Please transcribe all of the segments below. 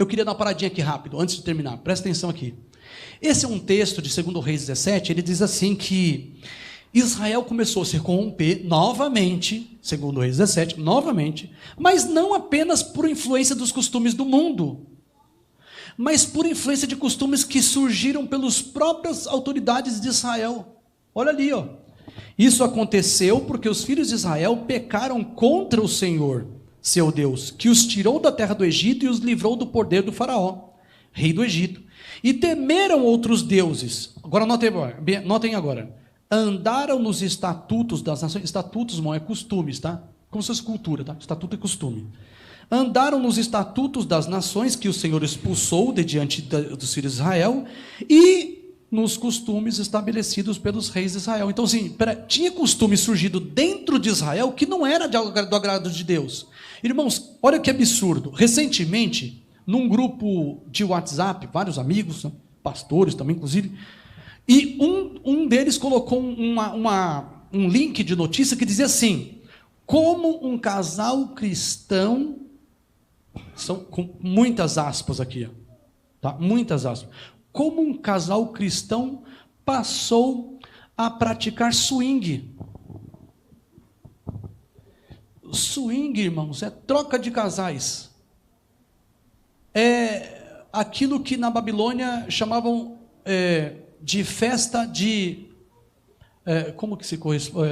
Eu queria dar uma paradinha aqui rápido, antes de terminar, presta atenção aqui. Esse é um texto de 2 Reis 17, ele diz assim que Israel começou a se corromper novamente, 2 Reis 17, novamente, mas não apenas por influência dos costumes do mundo, mas por influência de costumes que surgiram pelas próprias autoridades de Israel. Olha ali, ó. Isso aconteceu porque os filhos de Israel pecaram contra o Senhor, seu Deus, que os tirou da terra do Egito e os livrou do poder do faraó, rei do Egito, e temeram outros deuses. Agora notem agora. Andaram nos estatutos das nações. Estatutos, irmão, é costumes, tá? Como se fosse cultura, tá? Estatuto é costume. Andaram nos estatutos das nações que o Senhor expulsou de diante dos filhos de Israel e nos costumes estabelecidos pelos reis de Israel. Então, assim, tinha costume surgido dentro de Israel que não era do agrado de Deus. Irmãos, olha que absurdo. Recentemente, num grupo de WhatsApp, vários amigos, pastores também, inclusive, e um deles colocou um link de notícia que dizia assim: como um casal cristão, são com muitas aspas aqui, tá? Muitas aspas. Como um casal cristão passou a praticar swing. Swing, irmãos, é troca de casais. É aquilo que na Babilônia chamavam de festa de... como que se corresponde?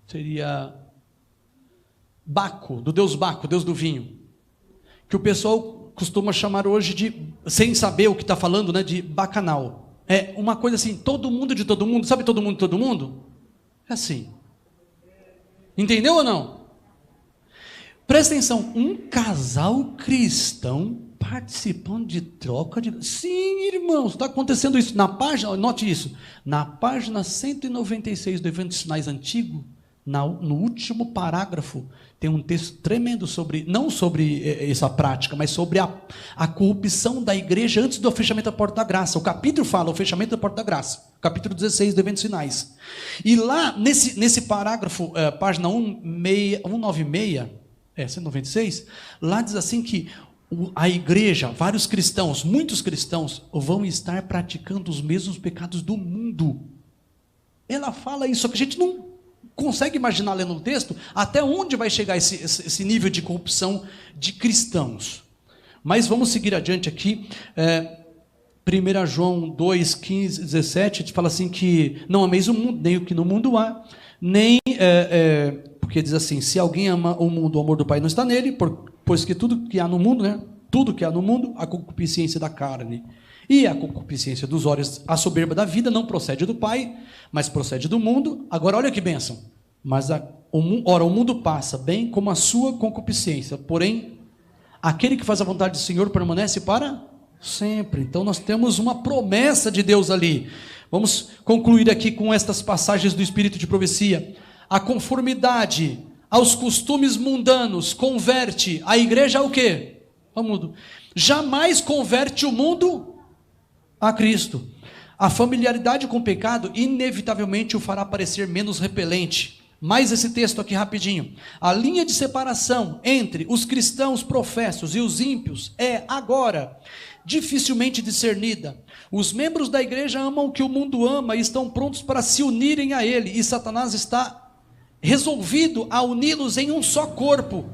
Seria Baco, do deus Baco, deus do vinho. Que o pessoal costuma chamar hoje de, sem saber o que está falando, né, de bacanal. É uma coisa assim, todo mundo de todo mundo, sabe todo mundo de todo mundo? É assim. Entendeu ou não? Presta atenção, um casal cristão participando de troca de... Sim, irmãos, está acontecendo isso. Na página, note isso, na página 196 do Evento de Sinais Antigo, no último parágrafo, tem um texto tremendo sobre, não sobre essa prática, mas sobre a corrupção da igreja antes do fechamento da porta da graça. O capítulo fala o fechamento da porta da graça, capítulo 16 do Evento de Sinais. E lá, nesse parágrafo, página 196, 196, lá diz assim que a igreja, vários cristãos, muitos cristãos, vão estar praticando os mesmos pecados do mundo. Ela fala isso, só que a gente não consegue imaginar, lendo o texto, até onde vai chegar esse nível de corrupção de cristãos. Mas vamos seguir adiante aqui. 1 João 2, 15, 17, a gente fala assim que não ameis o mundo, nem o que no mundo há, nem... porque diz assim, se alguém ama o mundo, o amor do Pai não está nele, pois que tudo que há no mundo, né? Tudo que há no mundo, a concupiscência da carne e a concupiscência dos olhos, a soberba da vida, não procede do Pai, mas procede do mundo. Agora olha que bênção. Mas o mundo passa, bem como a sua concupiscência, porém, aquele que faz a vontade do Senhor permanece para sempre. Então nós temos uma promessa de Deus ali. Vamos concluir aqui com estas passagens do Espírito de Profecia. A conformidade aos costumes mundanos converte a igreja ao quê? Ao mundo. Jamais converte o mundo a Cristo. A familiaridade com o pecado inevitavelmente o fará parecer menos repelente. Mais esse texto aqui rapidinho. A linha de separação entre os cristãos professos e os ímpios é agora dificilmente discernida. Os membros da igreja amam o que o mundo ama e estão prontos para se unirem a ele, e Satanás está resolvido a uni-los em um só corpo,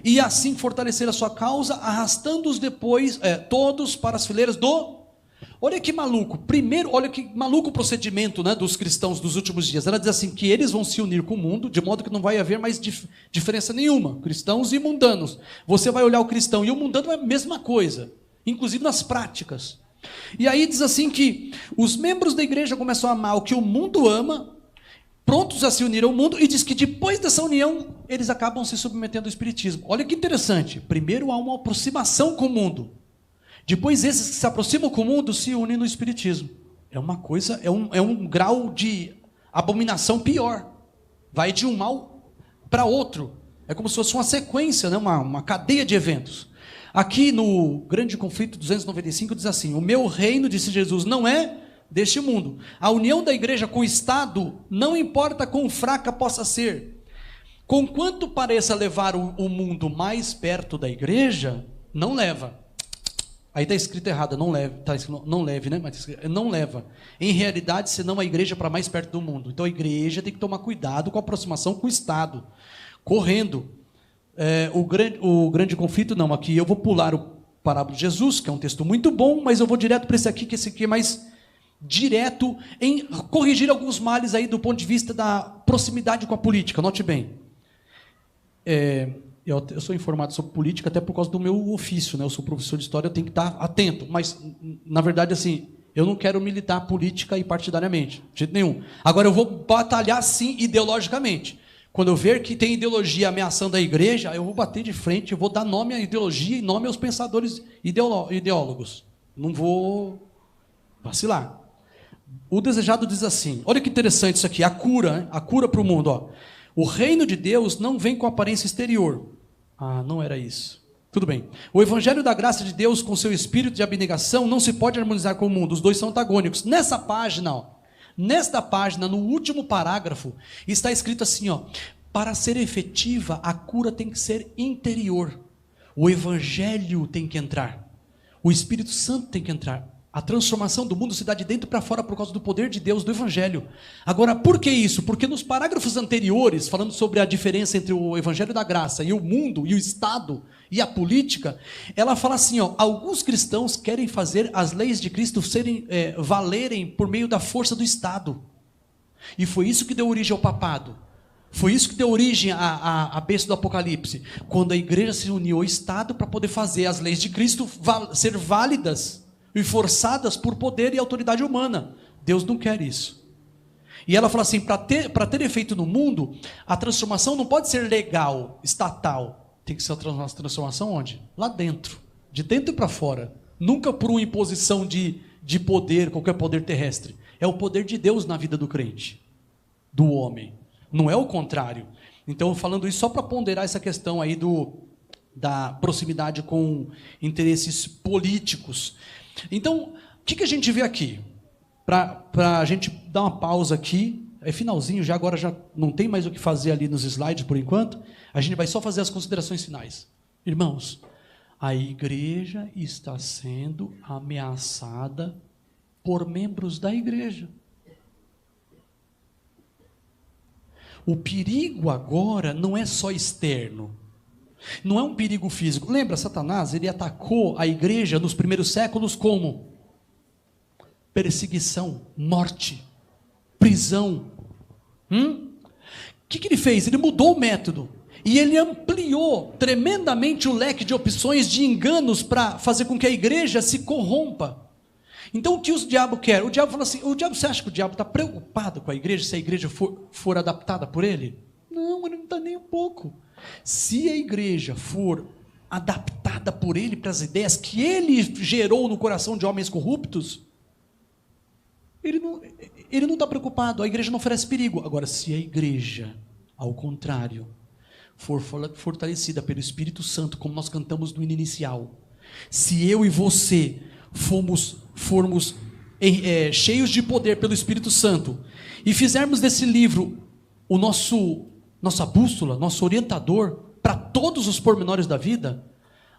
e assim fortalecer a sua causa, arrastando-os depois todos para as fileiras do... Olha que maluco, primeiro, olha que maluco o procedimento, né, dos cristãos dos últimos dias. Ela diz assim, que eles vão se unir com o mundo, de modo que não vai haver mais diferença nenhuma, cristãos e mundanos. Você vai olhar o cristão e o mundano é a mesma coisa, inclusive nas práticas. E aí diz assim que os membros da igreja começam a amar o que o mundo ama, prontos a se unir ao mundo, e diz que depois dessa união, eles acabam se submetendo ao espiritismo. Olha que interessante, primeiro há uma aproximação com o mundo, depois esses que se aproximam com o mundo se unem no espiritismo. É uma coisa, é um grau de abominação pior, vai de um mal para outro, é como se fosse uma sequência, né? uma cadeia de eventos. Aqui no Grande Conflito 295 diz assim, o meu reino, disse Jesus, não é deste mundo. A união da igreja com o Estado, não importa quão fraca possa ser, conquanto pareça levar o mundo mais perto da igreja, não leva. Aí está escrito errado, não leve, tá escrito, não leve, né? Mas não leva. Em realidade, senão a igreja para mais perto do mundo. Então a igreja tem que tomar cuidado com a aproximação com o Estado. Correndo. O grande conflito, não, aqui eu vou pular o parábola de Jesus, que é um texto muito bom, mas eu vou direto para esse aqui, que esse aqui é mais direto em corrigir alguns males aí do ponto de vista da proximidade com a política. Note bem. Eu sou informado sobre política até por causa do meu ofício, né? Eu sou professor de história, eu tenho que estar atento. Mas, na verdade, assim, eu não quero militar política e partidariamente, de jeito nenhum. Agora, eu vou batalhar, sim, ideologicamente. Quando eu ver que tem ideologia ameaçando a igreja, eu vou bater de frente, eu vou dar nome à ideologia e nome aos pensadores ideólogos. Não vou vacilar. O desejado diz assim, olha que interessante isso aqui, a cura, né? A cura para o mundo. Ó. O reino de Deus não vem com aparência exterior. Ah, não era isso. Tudo bem. O evangelho da graça de Deus com seu espírito de abnegação não se pode harmonizar com o mundo. Os dois são antagônicos. Nesta página, no último parágrafo, está escrito assim, ó, para ser efetiva, a cura tem que ser interior. O evangelho tem que entrar. O Espírito Santo tem que entrar. A transformação do mundo se dá de dentro para fora por causa do poder de Deus, do Evangelho. Agora, por que isso? Porque nos parágrafos anteriores, falando sobre a diferença entre o Evangelho da Graça e o mundo, e o Estado, e a política, ela fala assim, ó, alguns cristãos querem fazer as leis de Cristo valerem por meio da força do Estado. E foi isso que deu origem ao papado. Foi isso que deu origem à besta do Apocalipse. Quando a igreja se uniu ao Estado para poder fazer as leis de Cristo ser válidas e forçadas por poder e autoridade humana. Deus não quer isso. E ela fala assim, para ter efeito no mundo, a transformação não pode ser legal, estatal. Tem que ser uma transformação onde? Lá dentro. De dentro para fora. Nunca por uma imposição de poder, qualquer poder terrestre. É o poder de Deus na vida do crente, do homem. Não é o contrário. Então, falando isso só para ponderar essa questão aí da proximidade com interesses políticos. Então, o que a gente vê aqui? Para a gente dar uma pausa aqui, é finalzinho, já agora já não tem mais o que fazer ali nos slides por enquanto, a gente vai só fazer as considerações finais. Irmãos, a igreja está sendo ameaçada por membros da igreja. O perigo agora não é só externo. Não é um perigo físico. Lembra, Satanás, ele atacou a igreja nos primeiros séculos como? Perseguição, morte, prisão. O que ele fez? Ele mudou o método. E ele ampliou tremendamente o leque de opções de enganos para fazer com que a igreja se corrompa. Então o que o diabo quer? O diabo fala assim, você acha que o diabo está preocupado com a igreja, se a igreja for adaptada por ele? Não, ele não está nem um pouco. Se a igreja for adaptada por ele para as ideias que ele gerou no coração de homens corruptos, ele não está preocupado, a igreja não oferece perigo. Agora, se a igreja, ao contrário, for fortalecida pelo Espírito Santo, como nós cantamos no hino inicial, se eu e você formos cheios de poder pelo Espírito Santo, e fizermos desse livro o nossa bússola, nosso orientador, para todos os pormenores da vida,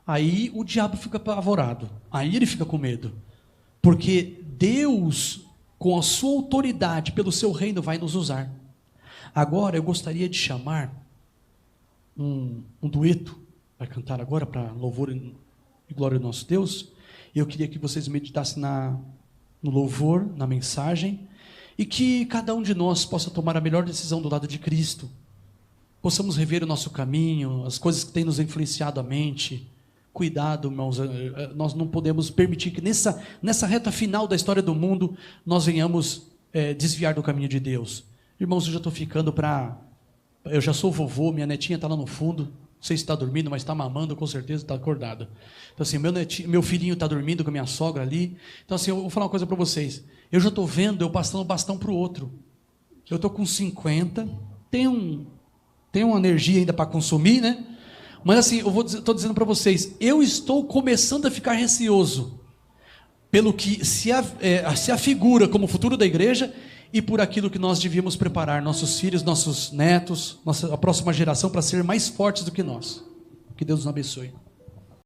aí o diabo fica apavorado, aí ele fica com medo, porque Deus, com a sua autoridade, pelo seu reino, vai nos usar. Agora eu gostaria de chamar um dueto, vai cantar agora para louvor e glória do nosso Deus. Eu queria que vocês meditassem no louvor, na mensagem, e que cada um de nós possa tomar a melhor decisão do lado de Cristo. Possamos rever o nosso caminho, as coisas que têm nos influenciado a mente. Cuidado, irmãos, nós não podemos permitir que nessa reta final da história do mundo, nós venhamos desviar do caminho de Deus. Irmãos, eu já estou ficando eu já sou vovô, minha netinha está lá no fundo, não sei se está dormindo, mas está mamando, com certeza está acordada. Então assim, meu filhinho está dormindo com a minha sogra ali. Então assim, eu vou falar uma coisa para vocês. Eu já estou vendo eu passando o bastão para o outro. Eu estou com 50, tenho uma energia ainda para consumir, né? Mas assim, estou dizendo para vocês, eu estou começando a ficar receoso pelo que se afigura como futuro da igreja e por aquilo que nós devíamos preparar nossos filhos, nossos netos, a próxima geração para ser mais fortes do que nós. Que Deus nos abençoe.